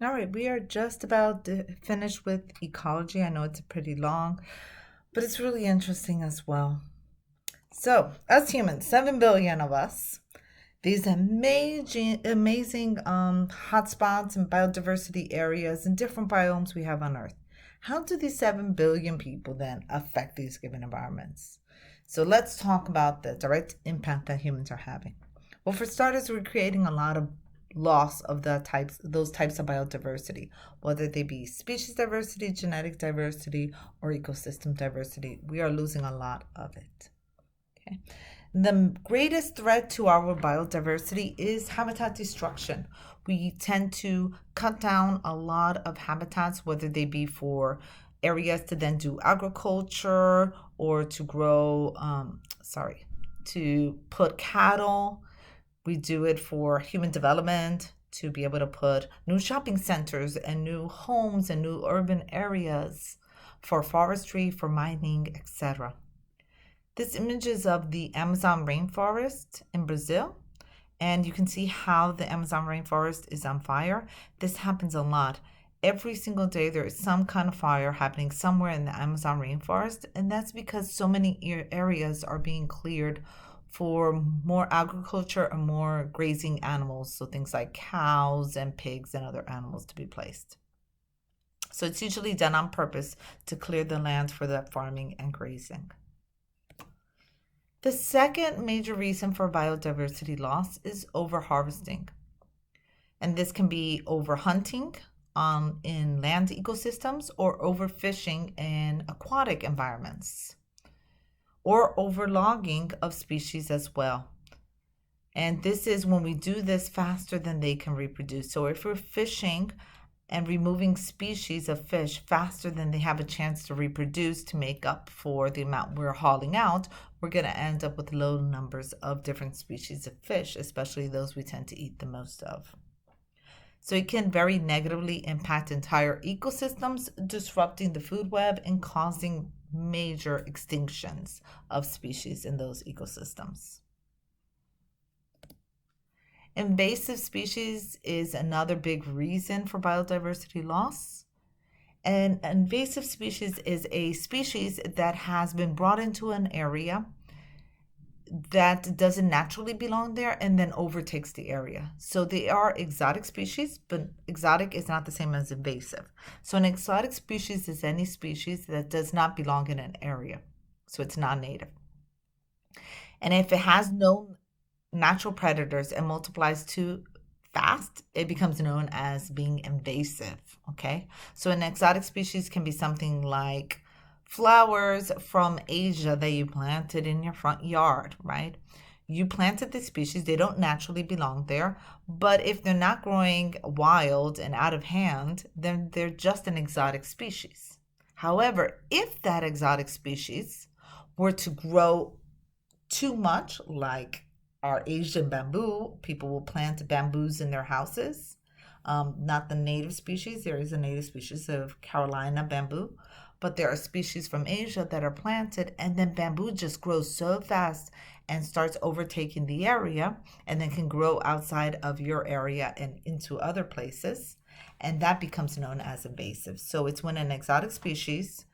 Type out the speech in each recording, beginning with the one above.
All right, we are just about finished with ecology. I know it's pretty long, but it's really interesting as well. So, us humans, 7 billion of us, these amazing hotspots and biodiversity areas and different biomes we have on Earth. How do these 7 billion people then affect these given environments? So, let's talk about the direct impact that humans are having. Well, for starters, we're creating a lot of loss of those types of biodiversity, whether they be species diversity, genetic diversity, or ecosystem diversity. We are losing a lot of it. Okay. The greatest threat to our biodiversity is habitat destruction. We tend to cut down a lot of habitats, whether they be for areas to then do agriculture or to grow, to put cattle. We do it for human development, to be able to put new shopping centers and new homes and new urban areas, for forestry, for mining, etc. This image is of the Amazon rainforest in Brazil, and you can see how the Amazon rainforest is on fire. This happens a lot. Every single day, there is some kind of fire happening somewhere in the Amazon rainforest, and that's because so many areas are being cleared for more agriculture and more grazing animals, so things like cows and pigs and other animals to be placed. So it's usually done on purpose to clear the land for that farming and grazing. The second major reason for biodiversity loss is overharvesting. And this can be overhunting in land ecosystems or overfishing in aquatic environments or overlogging of species as well. And this is when we do this faster than they can reproduce. So if we're fishing and removing species of fish faster than they have a chance to reproduce to make up for the amount we're hauling out, we're going to end up with low numbers of different species of fish, especially those we tend to eat the most of. So it can very negatively impact entire ecosystems, disrupting the food web and causing major extinctions of species in those ecosystems. Invasive species is another big reason for biodiversity loss. An invasive species is a species that has been brought into an area that doesn't naturally belong there and then overtakes the area. So they are exotic species, but exotic is not the same as invasive. So an exotic species is any species that does not belong in an area. So it's non-native. And if it has no natural predators and multiplies too fast, it becomes known as being invasive. Okay. So an exotic species can be something like flowers from Asia that you planted in your front yard, right? You planted the species, they don't naturally belong there, but if they're not growing wild and out of hand, then they're just an exotic species. However, if that exotic species were to grow too much, like our Asian bamboo, people will plant bamboos in their houses. Not the native species. There is a native species of Carolina bamboo, but there are species from Asia that are planted, and then bamboo just grows so fast and starts overtaking the area, and then can grow outside of your area and into other places, and that becomes known as invasive. So it's when an exotic species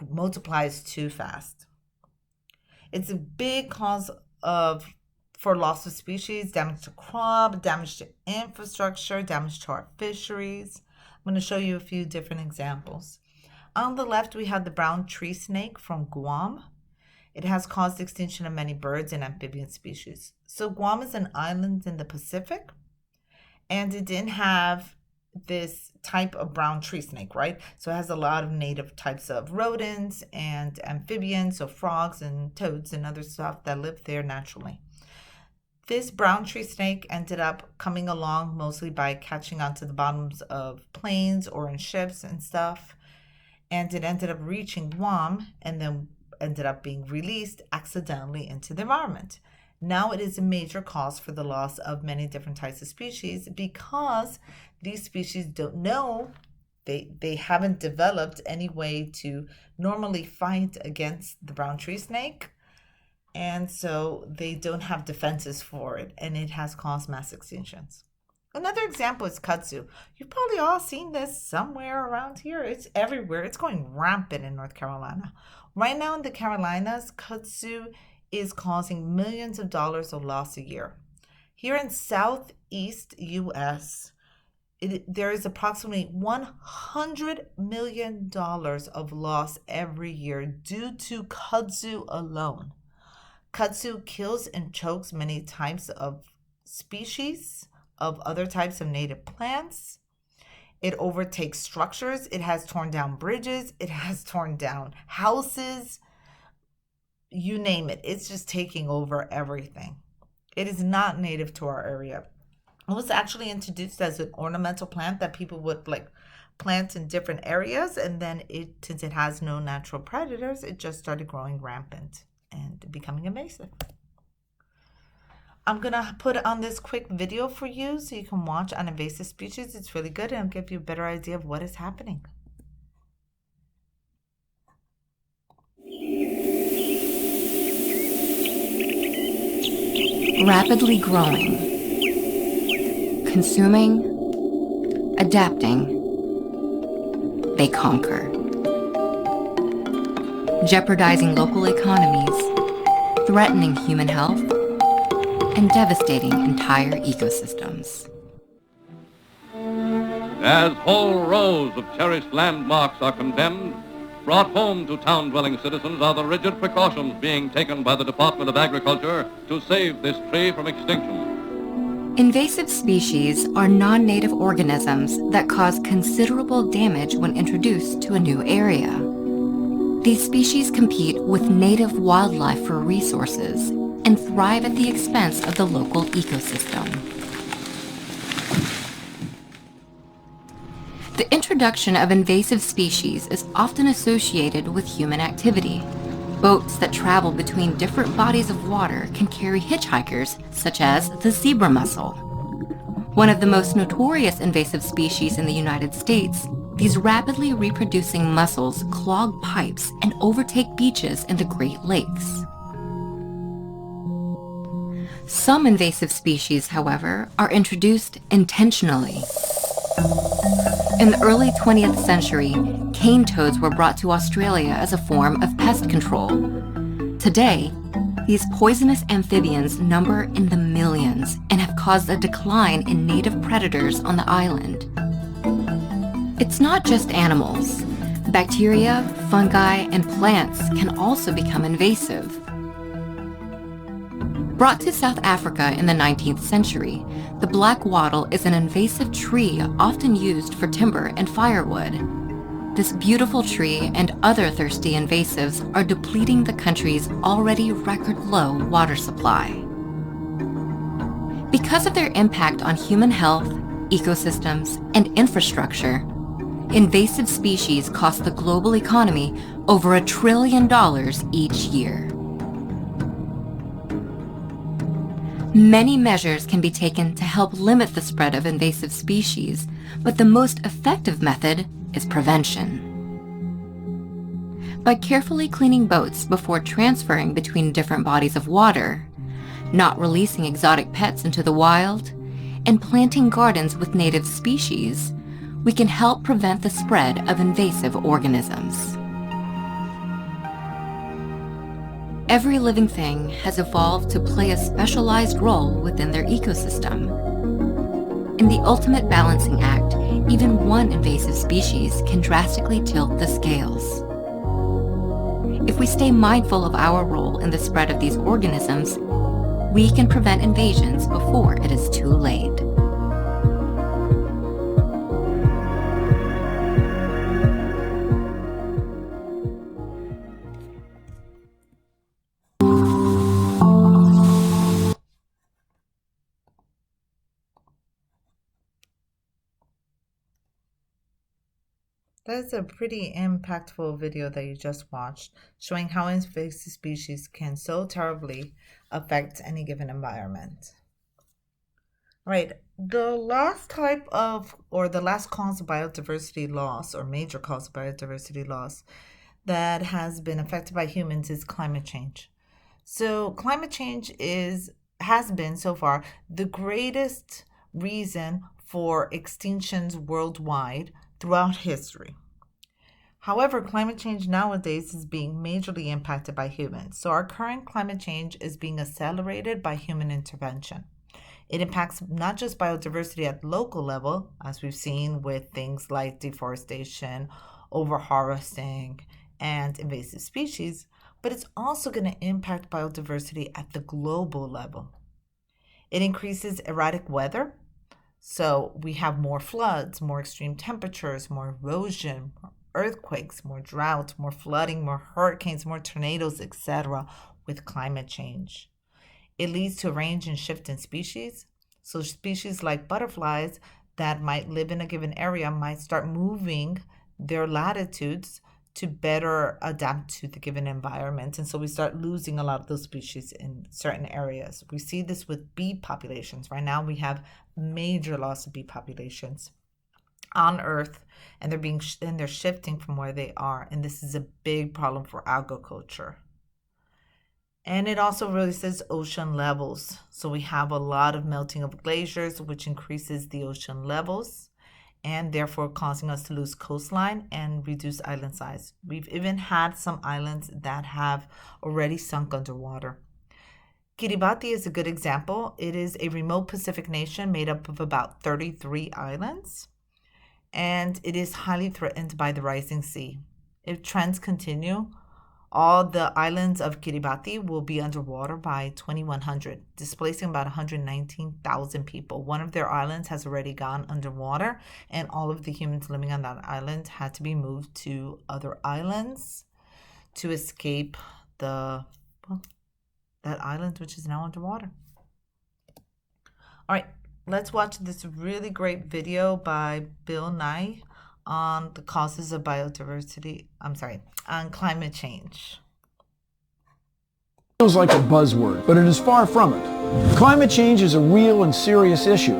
multiplies too fast. It's a big cause of for loss of species, damage to crop, damage to infrastructure, damage to our fisheries. I'm going to show you a few different examples. On the left, we have the brown tree snake from Guam. It has caused extinction of many birds and amphibian species. So Guam is an island in the Pacific, and it didn't have this type of brown tree snake, right? So it has a lot of native types of rodents and amphibians, so frogs and toads and other stuff that live there naturally. This brown tree snake ended up coming along mostly by catching onto the bottoms of planes or in ships and stuff. And it ended up reaching Guam and then ended up being released accidentally into the environment. Now it is a major cause for the loss of many different types of species because these species don't know, they haven't developed any way to normally fight against the brown tree snake. And so they don't have defenses for it, and it has caused mass extinctions. Another example is kudzu. You've probably all seen this somewhere around here. It's everywhere. It's going rampant in North Carolina. Right now in the Carolinas, kudzu is causing millions of dollars of loss a year. Here in Southeast US, there is approximately $100 million of loss every year due to kudzu alone. Kudzu kills and chokes many types of species of other types of native plants. It overtakes structures. It has torn down bridges. It has torn down houses. You name it. It's just taking over everything. It is not native to our area. It was actually introduced as an ornamental plant that people would like plant in different areas, and then since it has no natural predators, it just started growing rampant and becoming invasive. I'm gonna put on this quick video for you so you can watch on invasive species. It's really good and it'll give you a better idea of what is happening. Rapidly growing, consuming, adapting, they conquer, jeopardizing local economies, threatening human health, and devastating entire ecosystems. As whole rows of cherished landmarks are condemned, brought home to town-dwelling citizens are the rigid precautions being taken by the Department of Agriculture to save this tree from extinction. Invasive species are non-native organisms that cause considerable damage when introduced to a new area. These species compete with native wildlife for resources and thrive at the expense of the local ecosystem. The introduction of invasive species is often associated with human activity. Boats that travel between different bodies of water can carry hitchhikers, such as the zebra mussel. One of the most notorious invasive species in the United States, these rapidly reproducing mussels clog pipes and overtake beaches in the Great Lakes. Some invasive species, however, are introduced intentionally. In the early 20th century, cane toads were brought to Australia as a form of pest control. Today, these poisonous amphibians number in the millions and have caused a decline in native predators on the island. It's not just animals. Bacteria, fungi, and plants can also become invasive. Brought to South Africa in the 19th century, the black wattle is an invasive tree often used for timber and firewood. This beautiful tree and other thirsty invasives are depleting the country's already record-low water supply. Because of their impact on human health, ecosystems, and infrastructure, invasive species cost the global economy over $1 trillion each year. Many measures can be taken to help limit the spread of invasive species, but the most effective method is prevention. By carefully cleaning boats before transferring between different bodies of water, not releasing exotic pets into the wild, and planting gardens with native species, we can help prevent the spread of invasive organisms. Every living thing has evolved to play a specialized role within their ecosystem. In the ultimate balancing act, even one invasive species can drastically tilt the scales. If we stay mindful of our role in the spread of these organisms, we can prevent invasions before it is too late. That's a pretty impactful video that you just watched, showing how invasive species can so terribly affect any given environment. Right. The last type of, or the last cause of biodiversity loss, or major cause of biodiversity loss that has been affected by humans is climate change. So climate change has been so far the greatest reason for extinctions worldwide throughout history. However, climate change nowadays is being majorly impacted by humans. So our current climate change is being accelerated by human intervention. It impacts not just biodiversity at local level, as we've seen with things like deforestation, overharvesting, and invasive species, but it's also going to impact biodiversity at the global level. It increases erratic weather. So we have more floods, more extreme temperatures, more erosion, more earthquakes, more drought, more flooding, more hurricanes, more tornadoes, etc. with climate change. It leads to a range and shift in species. So species like butterflies that might live in a given area might start moving their latitudes to better adapt to the given environment. And so we start losing a lot of those species in certain areas. We see this with bee populations. Right now we have major loss of bee populations on Earth, and they're shifting from where they are. And this is a big problem for agriculture. And it also raises ocean levels. So we have a lot of melting of glaciers, which increases the ocean levels and therefore causing us to lose coastline and reduce island size. We've even had some islands that have already sunk underwater. Kiribati is a good example. It is a remote Pacific nation made up of about 33 islands, and it is highly threatened by the rising sea. If trends continue, all the islands of Kiribati will be underwater by 2100, displacing about 119,000 people. One of their islands has already gone underwater, and all of the humans living on that island had to be moved to other islands to escape that island, which is now underwater. All right, let's watch this really great video by Bill Nye on the causes of on climate change. Feels like a buzzword, but it is far from it. Climate change is a real and serious issue.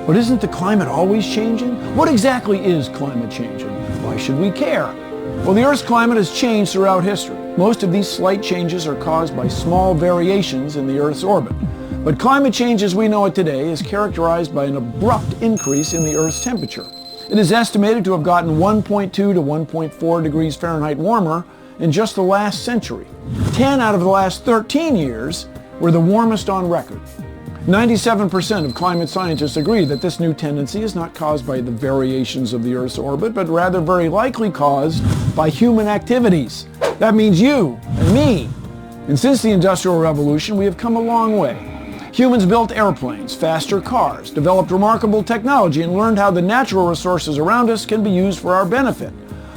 But isn't the climate always changing? What exactly is climate change, and why should we care? Well, the Earth's climate has changed throughout history. Most of these slight changes are caused by small variations in the Earth's orbit. But climate change as we know it today is characterized by an abrupt increase in the Earth's temperature. It is estimated to have gotten 1.2 to 1.4 degrees Fahrenheit warmer in just the last century. 10 out of the last 13 years were the warmest on record. 97% of climate scientists agree that this new tendency is not caused by the variations of the Earth's orbit, but rather very likely caused by human activities. That means you and me. And since the Industrial Revolution, we have come a long way. Humans built airplanes, faster cars, developed remarkable technology, and learned how the natural resources around us can be used for our benefit.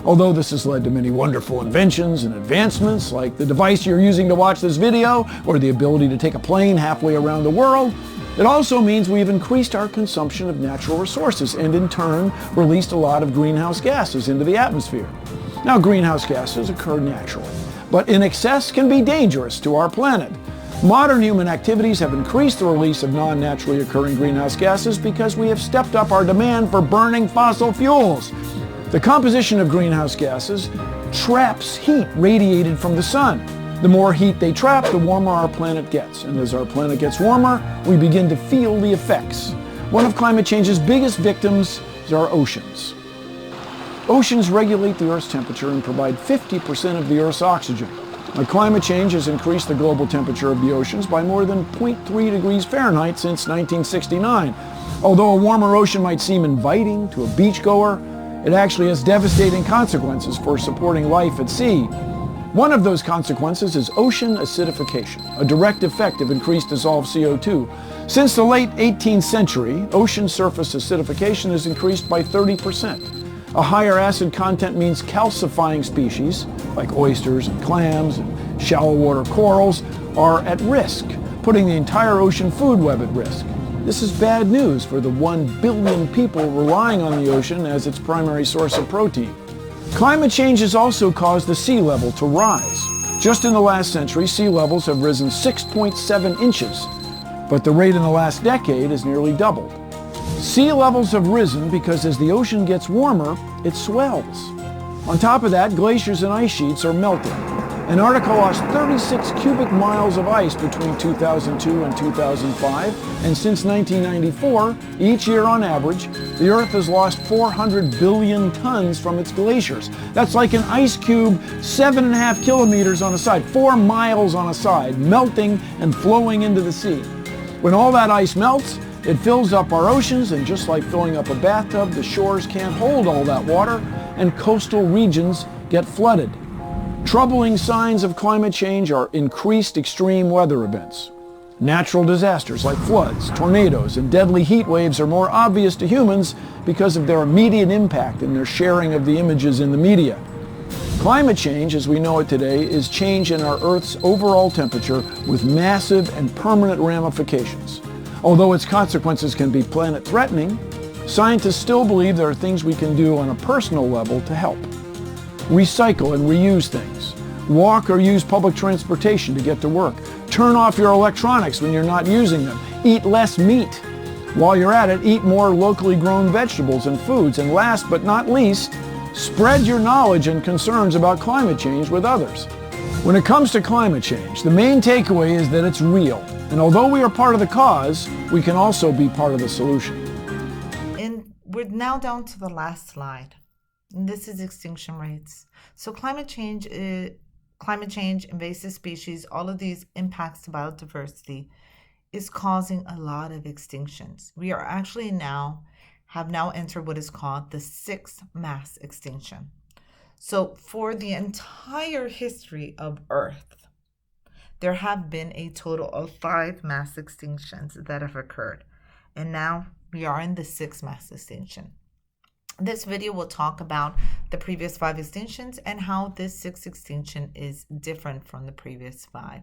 Although this has led to many wonderful inventions and advancements, like the device you're using to watch this video, or the ability to take a plane halfway around the world, it also means we've increased our consumption of natural resources and in turn released a lot of greenhouse gases into the atmosphere. Now, greenhouse gases occur naturally, but in excess can be dangerous to our planet. Modern human activities have increased the release of non-naturally occurring greenhouse gases because we have stepped up our demand for burning fossil fuels. The composition of greenhouse gases traps heat radiated from the sun. The more heat they trap, the warmer our planet gets. And as our planet gets warmer, we begin to feel the effects. One of climate change's biggest victims is our oceans. Oceans regulate the Earth's temperature and provide 50% of the Earth's oxygen. Now, climate change has increased the global temperature of the oceans by more than 0.3 degrees Fahrenheit since 1969. Although a warmer ocean might seem inviting to a beachgoer, it actually has devastating consequences for supporting life at sea. One of those consequences is ocean acidification, a direct effect of increased dissolved CO2. Since the late 18th century, ocean surface acidification has increased by 30%. A higher acid content means calcifying species, like oysters and clams and shallow water corals, are at risk, putting the entire ocean food web at risk. This is bad news for the 1 billion people relying on the ocean as its primary source of protein. Climate change has also caused the sea level to rise. Just in the last century, sea levels have risen 6.7 inches, but the rate in the last decade has nearly doubled. Sea levels have risen because as the ocean gets warmer, it swells. On top of that, glaciers and ice sheets are melting. Antarctica lost 36 cubic miles of ice between 2002 and 2005, and since 1994, each year on average, the Earth has lost 400 billion tons from its glaciers. That's like an ice cube 7.5 kilometers on a side, 4 miles on a side, melting and flowing into the sea. When all that ice melts, it fills up our oceans, and just like filling up a bathtub, the shores can't hold all that water, and coastal regions get flooded. Troubling signs of climate change are increased extreme weather events. Natural disasters like floods, tornadoes, and deadly heat waves are more obvious to humans because of their immediate impact and their sharing of the images in the media. Climate change, as we know it today, is change in our Earth's overall temperature with massive and permanent ramifications. Although its consequences can be planet-threatening, scientists still believe there are things we can do on a personal level to help. Recycle and reuse things. Walk or use public transportation to get to work. Turn off your electronics when you're not using them. Eat less meat. While you're at it, eat more locally grown vegetables and foods. And last but not least, spread your knowledge and concerns about climate change with others. When it comes to climate change, the main takeaway is that it's real. And although we are part of the cause, we can also be part of the solution. And we're now down to the last slide. And this is extinction rates. So climate change, invasive species, all of these impacts to biodiversity is causing a lot of extinctions. We are actually have now entered what is called the 6th mass extinction. So for the entire history of Earth, there have been a total of 5 mass extinctions that have occurred. And now we are in the 6th mass extinction. This video will talk about the previous 5 extinctions and how this 6th extinction is different from the previous 5.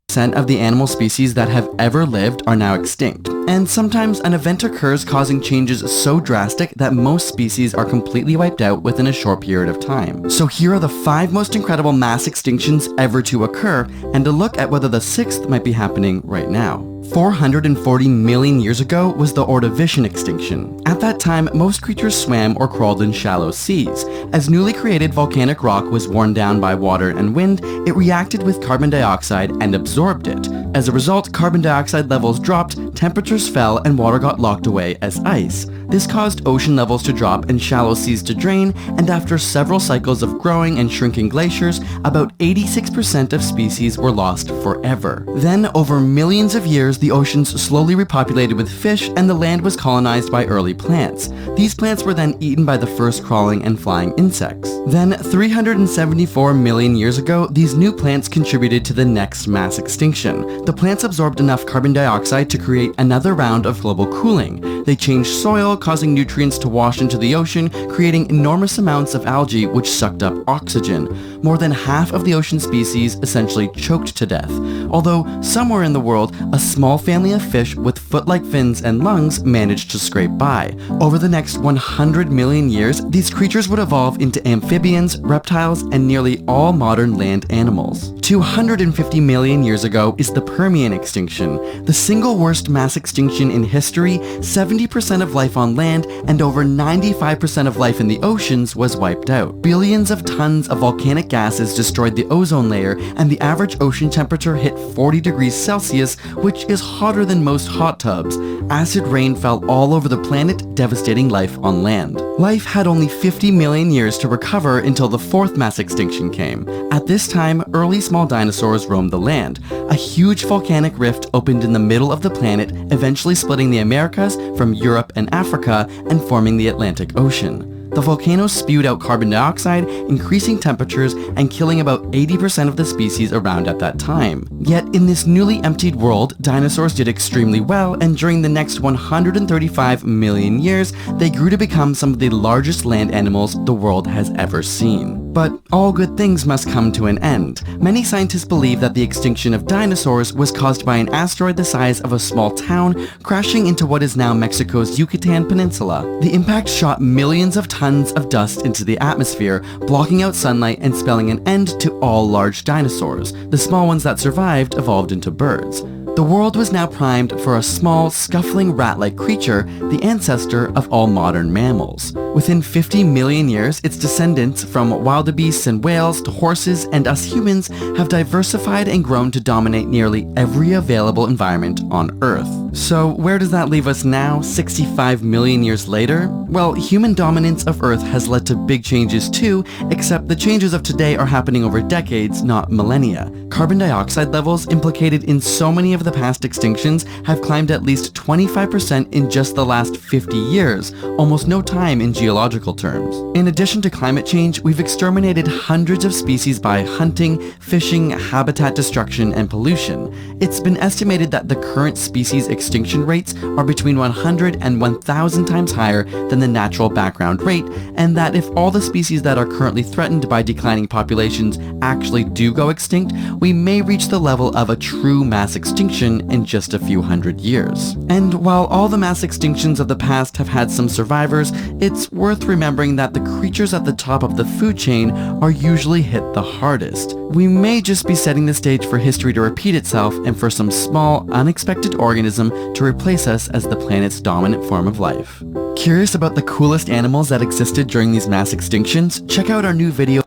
Percent of the animal species that have ever lived are now extinct, and sometimes an event occurs causing changes so drastic that most species are completely wiped out within a short period of time. So here are the 5 most incredible mass extinctions ever to occur, and a look at whether the 6th might be happening right now. 440 million years ago was the Ordovician extinction. At that time, most creatures swam or crawled in shallow seas. As newly created volcanic rock was worn down by water and wind, it reacted with carbon dioxide and absorbed it. As a result, carbon dioxide levels dropped, temperatures fell, and water got locked away as ice. This caused ocean levels to drop and shallow seas to drain, and after several cycles of growing and shrinking glaciers, about 86% of species were lost forever. Then, over millions of years, the oceans slowly repopulated with fish, and the land was colonized by early plants. These plants were then eaten by the first crawling and flying insects. Then, 374 million years ago, these new plants contributed to the next mass extinction. The plants absorbed enough carbon dioxide to create another round of global cooling. They changed soil, causing nutrients to wash into the ocean, creating enormous amounts of algae which sucked up oxygen. More than half of the ocean species essentially choked to death, although somewhere in the world, a small family of fish with foot-like fins and lungs managed to scrape by. Over the next 100 million years, these creatures would evolve into amphibians, reptiles, and nearly all modern land animals. 250 million years ago is the Permian extinction, the single worst mass extinction in history. 70% of life on land and over 95% of life in the oceans was wiped out. Billions of tons of volcanic gases destroyed the ozone layer, and the average ocean temperature hit 40 degrees Celsius, which is hotter than most hot tubs. Acid rain fell all over the planet, devastating life on land. Life had only 50 million years to recover until the 4th mass extinction came. At this time, early small dinosaurs roamed the land. A huge volcanic rift opened in the middle of the planet, eventually splitting the Americas from Europe and Africa and forming the Atlantic Ocean. The volcano spewed out carbon dioxide, increasing temperatures and killing about 80% of the species around at that time. Yet in this newly emptied world, dinosaurs did extremely well, and during the next 135 million years, they grew to become some of the largest land animals the world has ever seen. But all good things must come to an end. Many scientists believe that the extinction of dinosaurs was caused by an asteroid the size of a small town crashing into what is now Mexico's Yucatan Peninsula. The impact shot millions of tons of dust into the atmosphere, blocking out sunlight and spelling an end to all large dinosaurs. The small ones that survived evolved into birds. The world was now primed for a small, scuffling rat-like creature, the ancestor of all modern mammals. Within 50 million years, its descendants, from wildebeests and whales to horses and us humans, have diversified and grown to dominate nearly every available environment on Earth. So where does that leave us now, 65 million years later? Well, human dominance of Earth has led to big changes too, except the changes of today are happening over decades, not millennia. Carbon dioxide levels implicated in so many of the past extinctions have climbed at least 25% in just the last 50 years, almost no time in geological terms. In addition to climate change, we've exterminated hundreds of species by hunting, fishing, habitat destruction, and pollution. It's been estimated that the current species extinction rates are between 100 and 1,000 times higher than the natural background rate, and that if all the species that are currently threatened by declining populations actually do go extinct, we may reach the level of a true mass extinction in just a few hundred years. And while all the mass extinctions of the past have had some survivors, it's worth remembering that the creatures at the top of the food chain are usually hit the hardest. We may just be setting the stage for history to repeat itself and for some small, unexpected organism to replace us as the planet's dominant form of life. Curious about the coolest animals that existed during these mass extinctions? Check out our new video.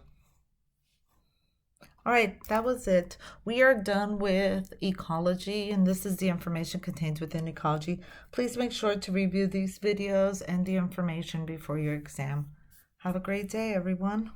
All right, that was it. We are done with ecology, and this is the information contained within ecology. Please make sure to review these videos and the information before your exam. Have a great day, everyone.